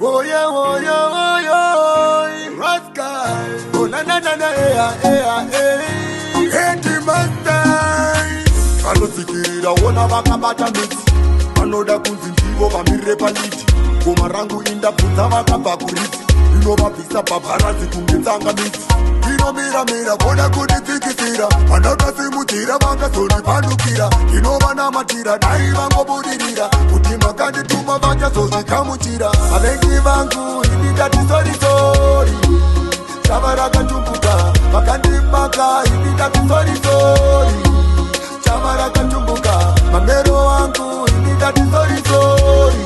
Oh yeah, oh yeah, oh yeah. Rascal. Oh na na na na, Hate Mustang. Kanosikirira wona vakabata miti. Anoda kunzi ndivo vamire paliti. Goma rangu indabvunza vakabva kuriti. Inovabvisa pabharazi kunge tsangamidzi. Mira koda kunditsikitsira. Vandakasimudzira vakazondipandukira. Inovanamatira dai vangobudirira. Kuti makandituma vachazozvikamuchira. Vavengi vangu ini ndati sorry. Chava rakatumbuka vakandimaka ini ndati sorry. Chava rakatumbuka mamero wangu ini ndati sorry.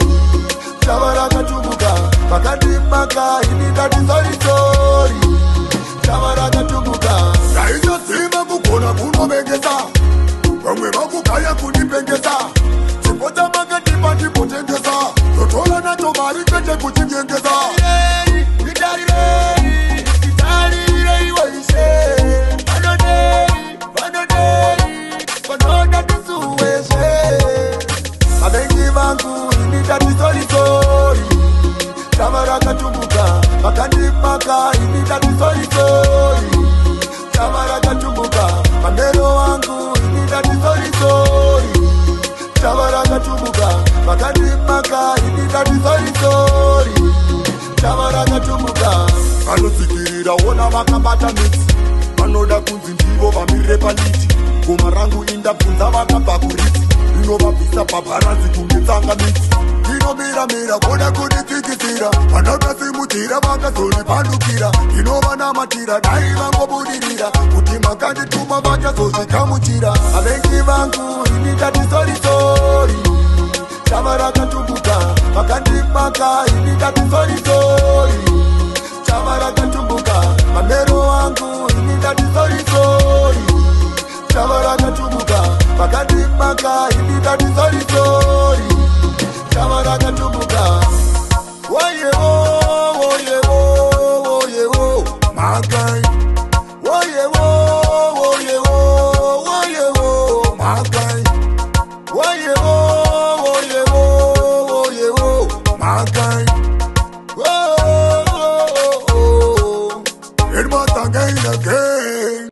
Chava rakatumbuka vakandimaka ini ndati sorry. Chava rakatumbuka ndaizoziva kugona kunomengesa. Vamwe vakugaya kundipengesa. Chipo chamakandipa ndipotengesa. Totora nacho mari kwete kuchinyengesa. Vavengi vangu ini ndati sorry. Chava rakatumbuka vakandimaka ini ndati sorry. Chava rakatumbuka mamero wangu ini ndati sorry. Chava rakatumbuka vakandimaka ini ndati sorry. Chava rakatumbuka vanotsikirira wona vakabata miti. Vanoda kunzi ndivo vamire paliti. Goma rangu indabvunza vakabva kuriti. Inovabvisa pabharazi kunge tsangamidzi. Inomira koda kunditsikitsira. Vandakasimudzira vakazondipandukira. Inovanamatira dai vangobudirira. Kuti makandituma vachazozvikamuchira. Vavengi vangu ini ndati sorry. Chava rakatumbuka vakandimaka ini ndati sorry.